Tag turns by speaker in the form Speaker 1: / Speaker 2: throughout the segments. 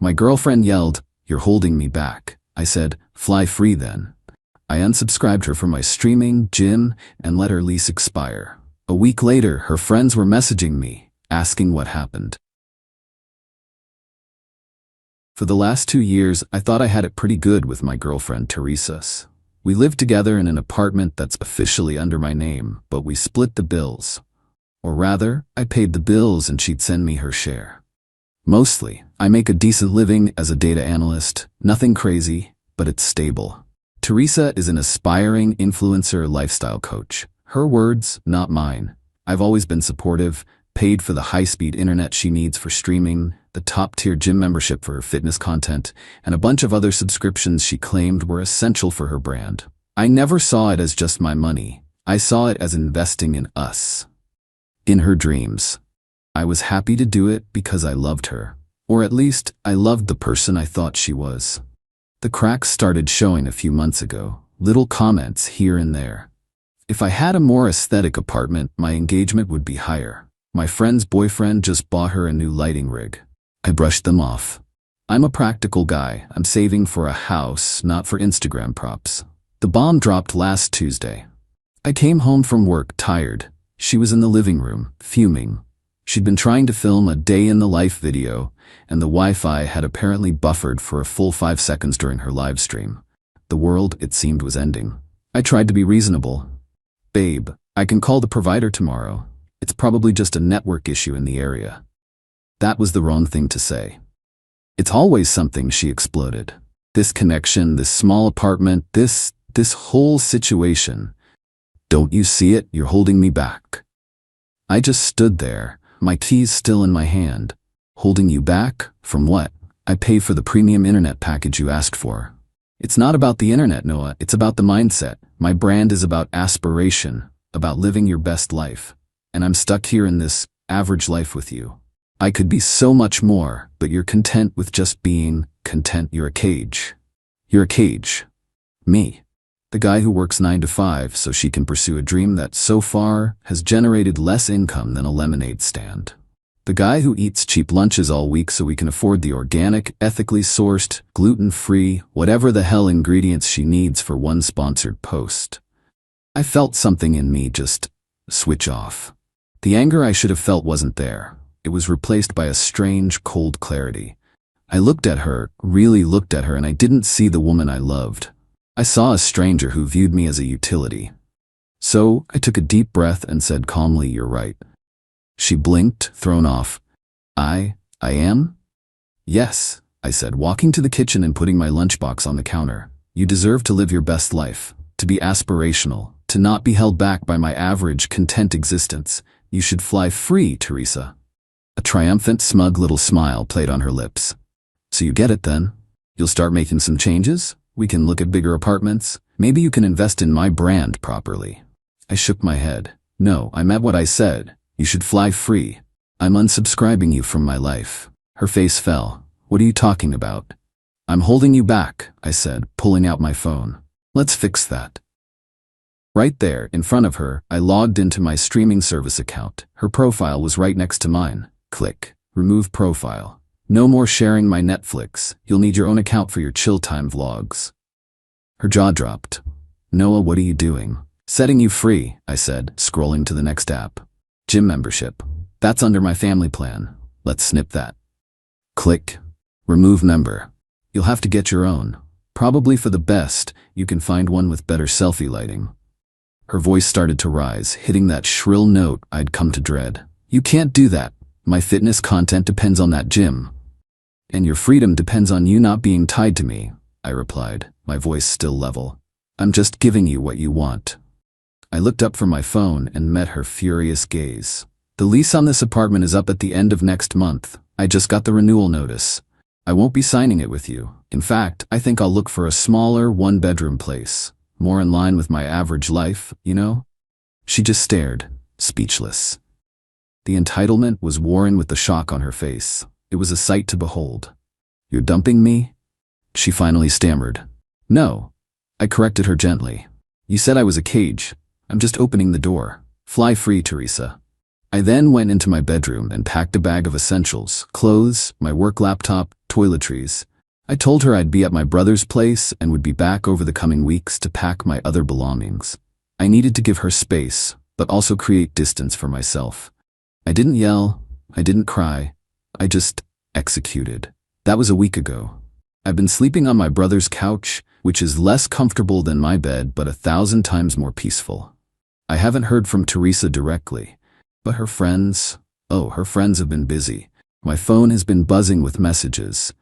Speaker 1: My girlfriend yelled, "You're holding me back." I said, "Fly free then." I unsubscribed her from my streaming, gym, and let her lease expire. A week later, her friends were messaging me, asking what happened. For the last 2 years, I thought I had it pretty good with my girlfriend, Teresa. We lived together in an apartment that's officially under my name, but we split the bills. Or rather, I paid the bills and she'd send me her share. Mostly, I make a decent living as a data analyst, nothing crazy, but it's stable. Teresa is an aspiring influencer lifestyle coach. Her words, not mine. I've always been supportive, paid for the high-speed internet she needs for streaming, the top-tier gym membership for her fitness content, and a bunch of other subscriptions she claimed were essential for her brand. I never saw it as just my money. I saw it as investing in us. In her dreams. I was happy to do it because I loved her. Or at least, I loved the person I thought she was. The cracks started showing a few months ago, little comments here and there. If I had a more aesthetic apartment, my engagement would be higher. My friend's boyfriend just bought her a new lighting rig. I brushed them off. I'm a practical guy. I'm saving for a house, not for Instagram props. The bomb dropped last Tuesday. I came home from work tired. She was in the living room, fuming. She'd been trying to film a day-in-the-life video, and the Wi-Fi had apparently buffered for a full 5 seconds during her live stream. The world, it seemed, was ending. I tried to be reasonable. "Babe, I can call the provider tomorrow. It's probably just a network issue in the area." That was the wrong thing to say. "It's always something," she exploded. "This connection, this small apartment, this whole situation. Don't you see it? You're holding me back." I just stood there, my keys still in my hand. "Holding you back? From what? I pay for the premium internet package you asked for." "It's not about the internet, Noah. It's about the mindset. My brand is about aspiration, about living your best life. And I'm stuck here in this average life with you. I could be so much more, but you're content with just being content. You're a cage. You're a cage. Me. The guy who works 9 to 5 so she can pursue a dream that so far has generated less income than a lemonade stand. The guy who eats cheap lunches all week so we can afford the organic, ethically sourced, gluten-free, whatever the hell ingredients she needs for one sponsored post. I felt something in me just switch off. The anger I should have felt wasn't there. It was replaced by a strange, cold clarity. I looked at her, really looked at her, and I didn't see the woman I loved. I saw a stranger who viewed me as a utility. So I took a deep breath and said calmly, "You're right." She blinked, thrown off. I am? "Yes," I said, walking to the kitchen and putting my lunchbox on the counter. "You deserve to live your best life, to be aspirational, to not be held back by my average, content existence. You should fly free, Teresa." A triumphant, smug little smile played on her lips. "So you get it then? You'll start making some changes? We can look at bigger apartments. Maybe you can invest in my brand properly." I shook my head. "No, I meant what I said. You should fly free. I'm unsubscribing you from my life." Her face fell. "What are you talking about?" "I'm holding you back," I said, pulling out my phone. "Let's fix that." Right there, in front of her, I logged into my streaming service account. Her profile was right next to mine. Click. Remove profile. "No more sharing my Netflix. You'll need your own account for your chill time vlogs." Her jaw dropped. "Noah, what are you doing?" "Setting you free," I said, scrolling to the next app. "Gym membership. That's under my family plan. Let's snip that." Click. Remove member. "You'll have to get your own. Probably for the best, you can find one with better selfie lighting." Her voice started to rise, hitting that shrill note I'd come to dread. "You can't do that. My fitness content depends on that gym. And your freedom depends on you not being tied to me," I replied, my voice still level. "I'm just giving you what you want." I looked up from my phone and met her furious gaze. "The lease on this apartment is up at the end of next month. I just got the renewal notice. I won't be signing it with you. In fact, I think I'll look for a smaller, one-bedroom place. More in line with my average life, you know?" She just stared, speechless. The entitlement was warring with the shock on her face. It was a sight to behold. "You're dumping me?" She finally stammered. "No." I corrected her gently. "You said I was a cage. I'm just opening the door. Fly free, Teresa." I then went into my bedroom and packed a bag of essentials, clothes, my work laptop, toiletries. I told her I'd be at my brother's place and would be back over the coming weeks to pack my other belongings. I needed to give her space, but also create distance for myself. I didn't yell, I didn't cry, I just executed. That was a week ago. I've been sleeping on my brother's couch, which is less comfortable than my bed but 1,000 times more peaceful. I haven't heard from Teresa directly, but her friends have been busy. My phone has been buzzing with messages.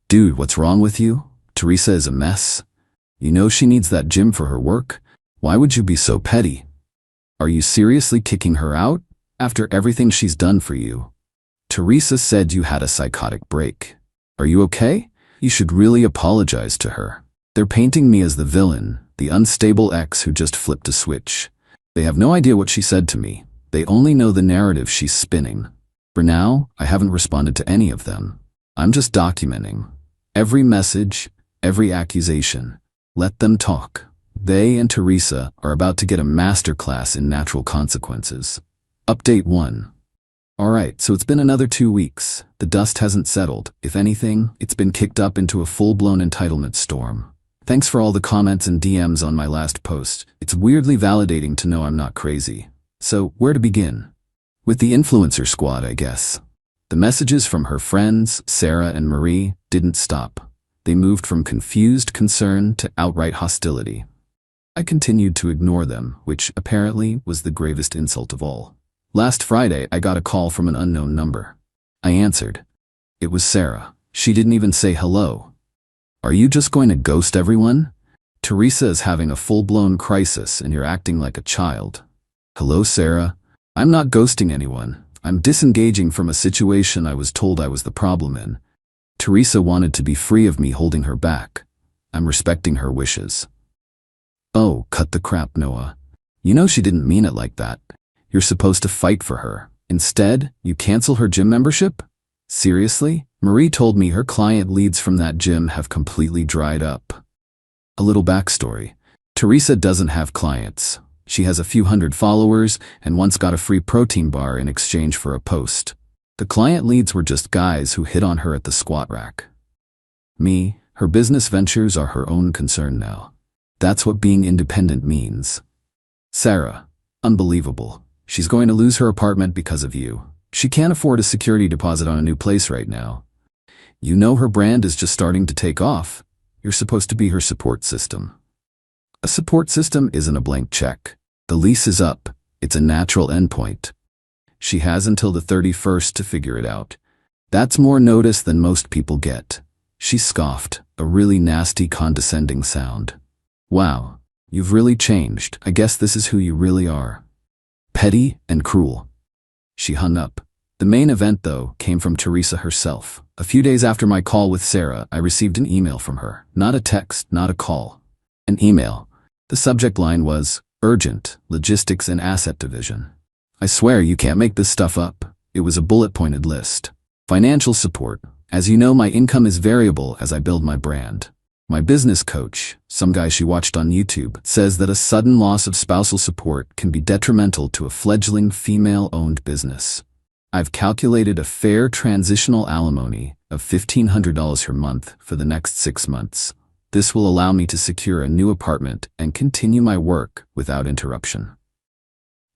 Speaker 1: Dude, what's wrong with you? Teresa is a mess. You know she needs that gym for her work. Why would you be so petty? Are you seriously kicking her out after everything she's done for you? Teresa said you had a psychotic break. Are you okay? You should really apologize to her. They're painting me as the villain, the unstable ex who just flipped a switch. They have no idea what she said to me. They only know the narrative she's spinning. For now, I haven't responded to any of them. I'm just documenting. Every message, every accusation. Let them talk. They and Teresa are about to get a masterclass in natural consequences. Update 1. Alright, so it's been another 2 weeks. The dust hasn't settled. If anything, it's been kicked up into a full-blown entitlement storm. Thanks for all the comments and DMs on my last post. It's weirdly validating to know I'm not crazy. So, where to begin? With the influencer squad, I guess. The messages from her friends, Sarah and Marie, didn't stop. They moved from confused concern to outright hostility. I continued to ignore them, which apparently was the gravest insult of all. Last Friday, I got a call from an unknown number. I answered. It was Sarah. She didn't even say hello. Are you just going to ghost everyone? Teresa is having a full-blown crisis and you're acting like a child. Hello, Sarah. I'm not ghosting anyone. I'm disengaging from a situation I was told I was the problem in. Teresa wanted to be free of me holding her back. I'm respecting her wishes. Oh, cut the crap, Noah. You know she didn't mean it like that. You're supposed to fight for her. Instead, you cancel her gym membership? Seriously? Marie told me her client leads from that gym have completely dried up. A little backstory. Teresa doesn't have clients. She has a few hundred followers and once got a free protein bar in exchange for a post. The client leads were just guys who hit on her at the squat rack. Me, her business ventures are her own concern now. That's what being independent means. Sarah, unbelievable. She's going to lose her apartment because of you. She can't afford a security deposit on a new place right now. You know her brand is just starting to take off. You're supposed to be her support system. A support system isn't a blank check. The lease is up. It's a natural endpoint. She has until the 31st to figure it out. That's more notice than most people get. She scoffed, a really nasty, condescending sound. Wow, you've really changed. I guess this is who you really are. Petty and cruel. She hung up. The main event, though, came from Teresa herself. A few days after my call with Sarah, I received an email from her. Not a text, not a call. An email. The subject line was, Urgent, Logistics and Asset Division. I swear you can't make this stuff up. It was a bullet-pointed list. Financial support. As you know, my income is variable as I build my brand. My business coach, some guy she watched on YouTube, says that a sudden loss of spousal support can be detrimental to a fledgling female-owned business. I've calculated a fair transitional alimony of $1,500 per month for the next 6 months. This will allow me to secure a new apartment and continue my work without interruption.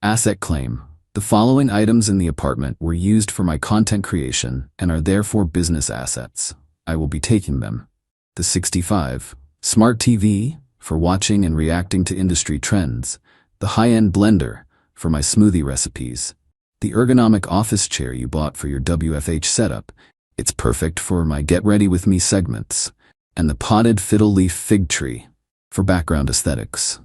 Speaker 1: Asset claim. The following items in the apartment were used for my content creation and are therefore business assets. I will be taking them. The 65 Smart TV for watching and reacting to industry trends. The high-end blender for my smoothie recipes. The ergonomic office chair you bought for your WFH setup. It's perfect for my Get Ready With Me segments. And the potted fiddle leaf fig tree for background aesthetics.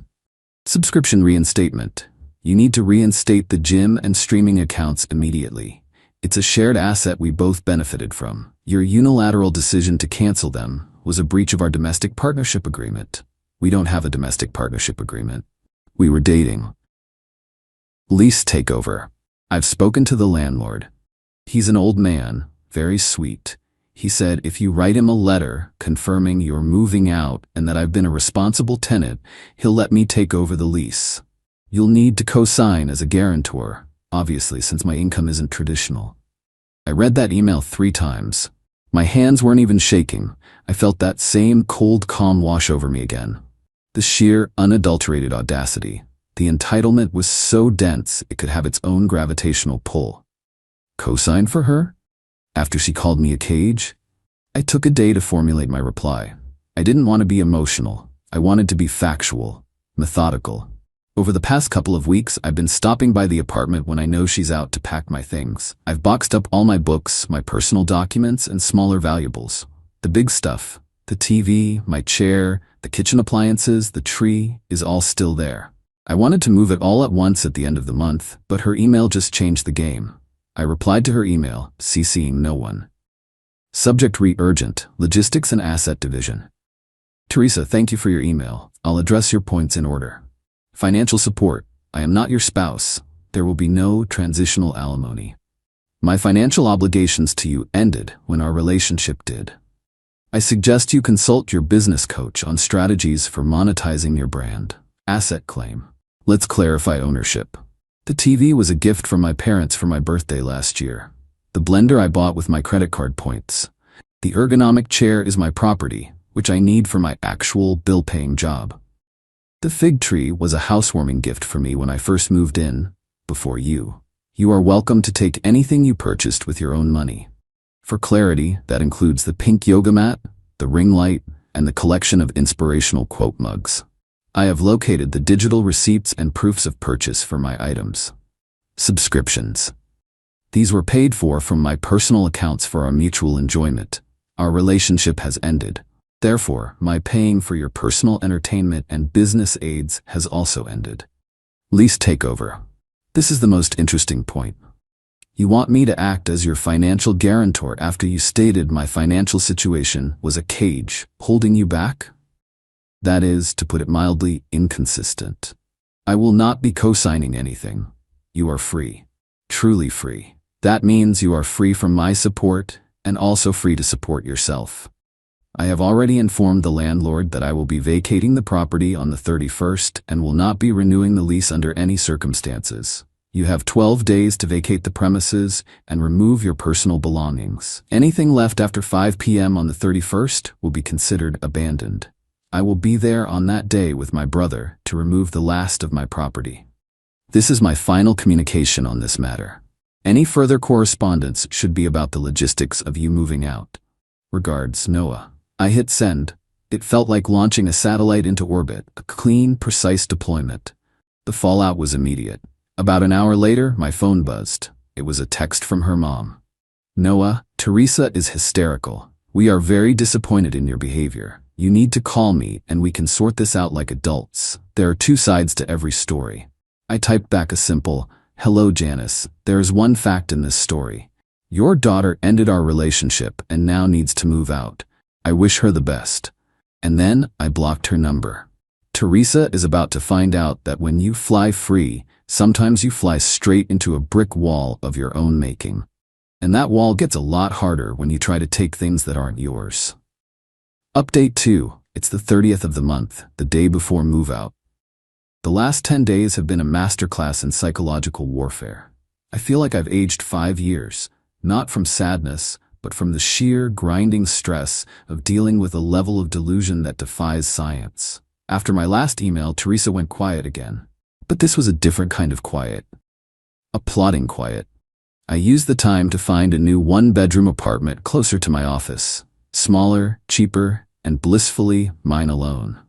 Speaker 1: Subscription reinstatement. You need to reinstate the gym and streaming accounts immediately. It's a shared asset we both benefited from. Your unilateral decision to cancel them was a breach of our domestic partnership agreement. We don't have a domestic partnership agreement. We were dating. Lease takeover. I've spoken to the landlord. He's an old man, very sweet. He said if you write him a letter confirming you're moving out and that I've been a responsible tenant, he'll let me take over the lease. You'll need to co-sign as a guarantor. obviously, since my income isn't traditional. I read that email 3 times. My hands weren't even shaking. I felt that same cold calm wash over me again. The sheer, unadulterated audacity. The entitlement was so dense it could have its own gravitational pull. Co-sign for her? After she called me a cage? I took a day to formulate my reply. I didn't want to be emotional. I wanted to be factual, methodical. Over the past couple of weeks, I've been stopping by the apartment when I know she's out to pack my things. I've boxed up all my books, my personal documents, and smaller valuables. The big stuff, the TV, my chair, the kitchen appliances, the tree, is all still there. I wanted to move it all at once at the end of the month, but her email just changed the game. I replied to her email, CCing no one. Subject: urgent, logistics and asset division. Teresa, thank you for your email. I'll address your points in order. Financial support. I am not your spouse. There will be no transitional alimony. My financial obligations to you ended when our relationship did. I suggest you consult your business coach on strategies for monetizing your brand. Asset claim. Let's clarify ownership. The TV was a gift from my parents for my birthday last year. The blender I bought with my credit card points. The ergonomic chair is my property, which I need for my actual bill-paying job. The fig tree was a housewarming gift for me when I first moved in, before you. You are welcome to take anything you purchased with your own money. For clarity, that includes the pink yoga mat, the ring light, and the collection of inspirational quote mugs. I have located the digital receipts and proofs of purchase for my items. Subscriptions. These were paid for from my personal accounts for our mutual enjoyment. Our relationship has ended. Therefore, my paying for your personal entertainment and business aids has also ended. Lease takeover. This is the most interesting point. You want me to act as your financial guarantor after you stated my financial situation was a cage holding you back? That is, to put it mildly, inconsistent. I will not be co-signing anything. You are free. Truly free. That means you are free from my support and also free to support yourself. I have already informed the landlord that I will be vacating the property on the 31st and will not be renewing the lease under any circumstances. You have 12 days to vacate the premises and remove your personal belongings. Anything left after 5 p.m. on the 31st will be considered abandoned. I will be there on that day with my brother to remove the last of my property. This is my final communication on this matter. Any further correspondence should be about the logistics of you moving out. Regards, Noah. I hit send. It felt like launching a satellite into orbit, a clean, precise deployment. The fallout was immediate. About an hour later, my phone buzzed. It was a text from her mom. Noah, Teresa is hysterical. We are very disappointed in your behavior. You need to call me and we can sort this out like adults. There are 2 sides to every story. I typed back a simple, "Hello Janice, there is one fact in this story. Your daughter ended our relationship and now needs to move out. I wish her the best." And then I blocked her number. Teresa is about to find out that when you fly free, sometimes you fly straight into a brick wall of your own making. And that wall gets a lot harder when you try to take things that aren't yours. Update 2. It's the 30th of the month, the day before move out. The last 10 days have been a masterclass in psychological warfare. I feel like I've aged 5 years, not from sadness, but from the sheer grinding stress of dealing with a level of delusion that defies science. After my last email, Teresa went quiet again. But this was a different kind of quiet. A plotting quiet. I used the time to find a new 1-bedroom apartment closer to my office. Smaller, cheaper, and blissfully mine alone.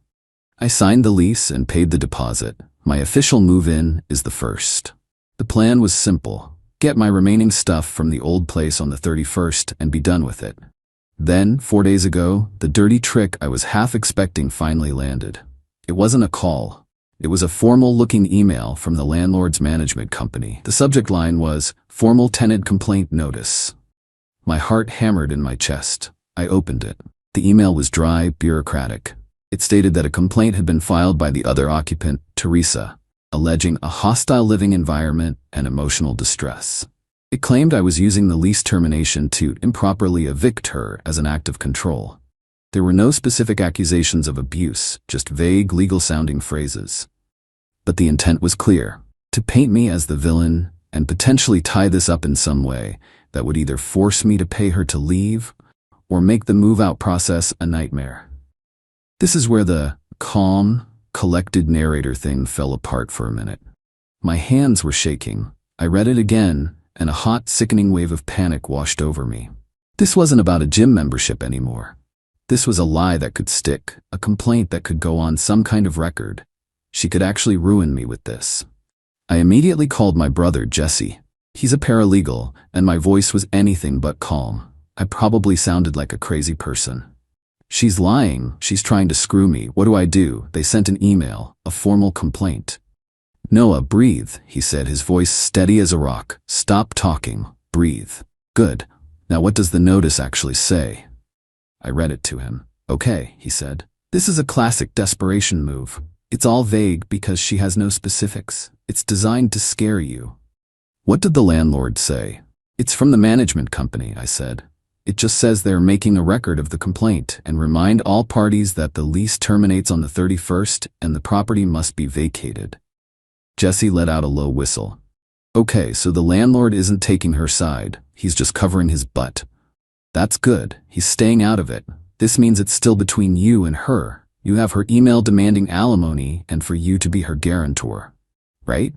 Speaker 1: I signed the lease and paid the deposit. My official move-in is the 1st. The plan was simple. Get my remaining stuff from the old place on the 31st and be done with it. Then, 4 days ago, the dirty trick I was half expecting finally landed. It wasn't a call. It was a formal-looking email from the landlord's management company. The subject line was, "Formal tenant complaint notice." My heart hammered in my chest. I opened it. The email was dry, bureaucratic. It stated that a complaint had been filed by the other occupant, Teresa, alleging a hostile living environment and emotional distress. It claimed I was using the lease termination to improperly evict her as an act of control. There were no specific accusations of abuse, just vague legal-sounding phrases. But the intent was clear, to paint me as the villain and potentially tie this up in some way that would either force me to pay her to leave or make the move-out process a nightmare. This is where the calm, collected narrator thing fell apart for a minute. My hands were shaking. I read it again, and a hot, sickening wave of panic washed over me. This wasn't about a gym membership anymore. This was a lie that could stick, a complaint that could go on some kind of record. She could actually ruin me with this. I immediately called my brother, Jesse. He's a paralegal, and my voice was anything but calm. I probably sounded like a crazy person. She's lying. She's trying to screw me. What do? They sent an email, a formal complaint. Noah, breathe, he said, his voice steady as a rock. Stop talking. Breathe. Good. Now what does the notice actually say? I read it to him. Okay, he said. This is a classic desperation move. It's all vague because she has no specifics. It's designed to scare you. What did the landlord say? It's from the management company, I said. It just says they're making a record of the complaint and remind all parties that the lease terminates on the 31st and the property must be vacated. Jesse let out a low whistle. Okay, so the landlord isn't taking her side. He's just covering his butt. That's good. He's staying out of it. This means it's still between you and her. You have her email demanding alimony and for you to be her guarantor. Right?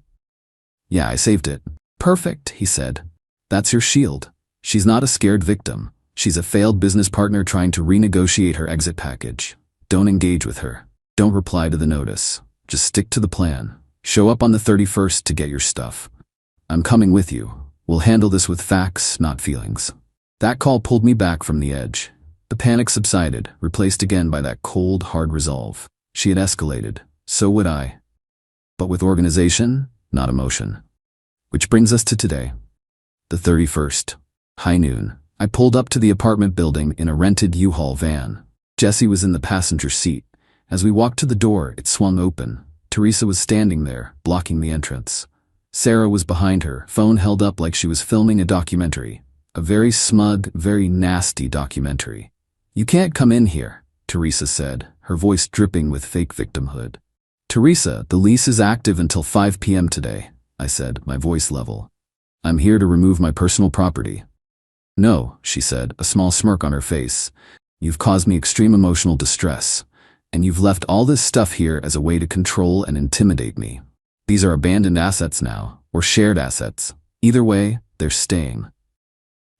Speaker 1: Yeah, I saved it. Perfect, he said. That's your shield. She's not a scared victim. She's a failed business partner trying to renegotiate her exit package. Don't engage with her. Don't reply to the notice. Just stick to the plan. Show up on the 31st to get your stuff. I'm coming with you. We'll handle this with facts, not feelings. That call pulled me back from the edge. The panic subsided, replaced again by that cold, hard resolve. She had escalated. So would I. But with organization, not emotion. Which brings us to today. The 31st. High noon. I pulled up to the apartment building in a rented U-Haul van. Jesse was in the passenger seat. As we walked to the door, it swung open. Teresa was standing there, blocking the entrance. Sarah was behind her, phone held up like she was filming a documentary. A very smug, very nasty documentary. You can't come in here, Teresa said, her voice dripping with fake victimhood. Teresa, the lease is active until 5 p.m. today, I said, my voice level. I'm here to remove my personal property. No, she said, a small smirk on her face. You've caused me extreme emotional distress, and you've left all this stuff here as a way to control and intimidate me. These are abandoned assets now, or shared assets. Either way, they're staying.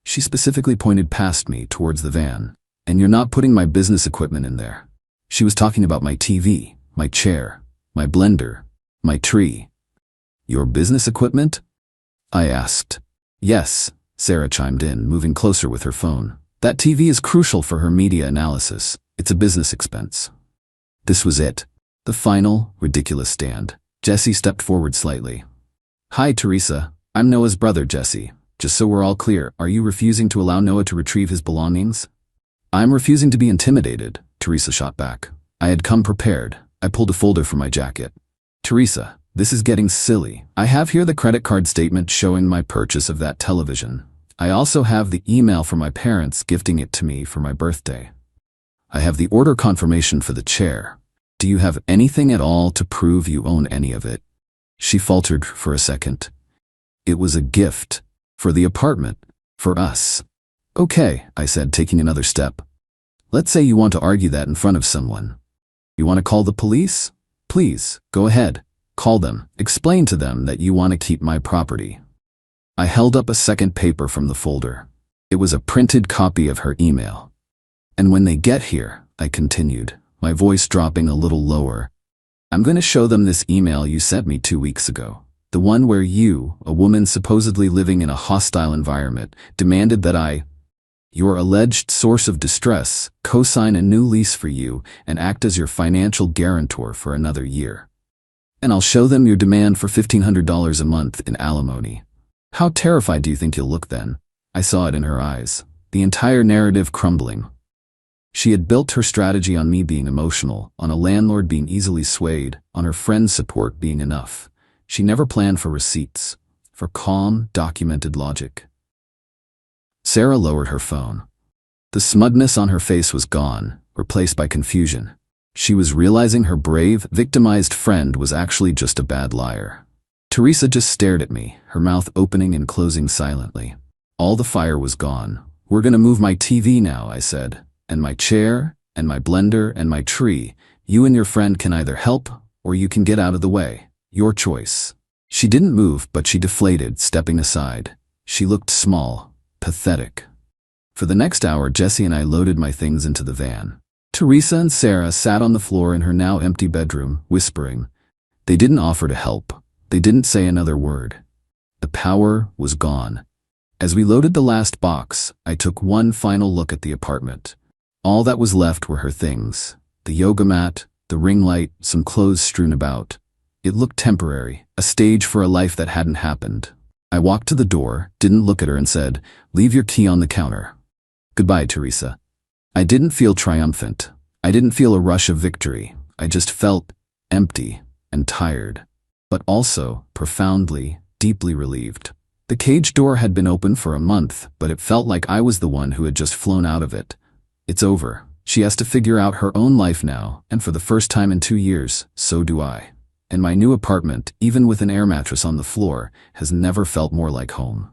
Speaker 1: She specifically pointed past me towards the van. And you're not putting my business equipment in there. She was talking about my TV, my chair, my blender, my tree. Your business equipment? I asked. Yes, Sarah chimed in, moving closer with her phone. That TV is crucial for her media analysis. It's a business expense. This was it. The final, ridiculous stand. Jesse stepped forward slightly. Hi, Teresa. I'm Noah's brother, Jesse. Just so we're all clear, are you refusing to allow Noah to retrieve his belongings? I'm refusing to be intimidated, Teresa shot back. I had come prepared. I pulled a folder from my jacket. Teresa, this is getting silly. I have here the credit card statement showing my purchase of that television. I also have the email from my parents gifting it to me for my birthday. I have the order confirmation for the chair. Do you have anything at all to prove you own any of it? She faltered for a second. It was a gift. For the apartment. For us. Okay, I said, taking another step. Let's say you want to argue that in front of someone. You want to call the police? Please, go ahead. Call them. Explain to them that you want to keep my property. I held up a second paper from the folder. It was a printed copy of her email. And when they get here, I continued, my voice dropping a little lower, I'm going to show them this email you sent me 2 weeks ago. The one where you, a woman supposedly living in a hostile environment, demanded that your alleged source of distress, co-sign a new lease for you and act as your financial guarantor for another year. And I'll show them your demand for $1,500 a month in alimony. How terrified do you think you'll look then? I saw it in her eyes, the entire narrative crumbling. She had built her strategy on me being emotional, on a landlord being easily swayed, on her friend's support being enough. She never planned for receipts, for calm, documented logic. Sarah lowered her phone. The smugness on her face was gone, replaced by confusion. She was realizing her brave, victimized friend was actually just a bad liar. Teresa just stared at me, her mouth opening and closing silently. All the fire was gone. "We're gonna move my TV now," I said. "And my chair, and my blender, and my tree. You and your friend can either help, or you can get out of the way. Your choice." She didn't move, but she deflated, stepping aside. She looked small, pathetic. For the next hour, Jesse and I loaded my things into the van. Teresa and Sarah sat on the floor in her now empty bedroom, whispering. They didn't offer to help. They didn't say another word. The power was gone. As we loaded the last box, I took one final look at the apartment. All that was left were her things. The yoga mat, the ring light, some clothes strewn about. It looked temporary, a stage for a life that hadn't happened. I walked to the door, didn't look at her and said, "Leave your key on the counter." "Goodbye, Teresa." I didn't feel triumphant. I didn't feel a rush of victory. I just felt empty and tired, but also profoundly, deeply relieved. The cage door had been open for a month, but it felt like I was the one who had just flown out of it. It's over. She has to figure out her own life now, and for the first time in 2 years, so do I. And my new apartment, even with an air mattress on the floor, has never felt more like home.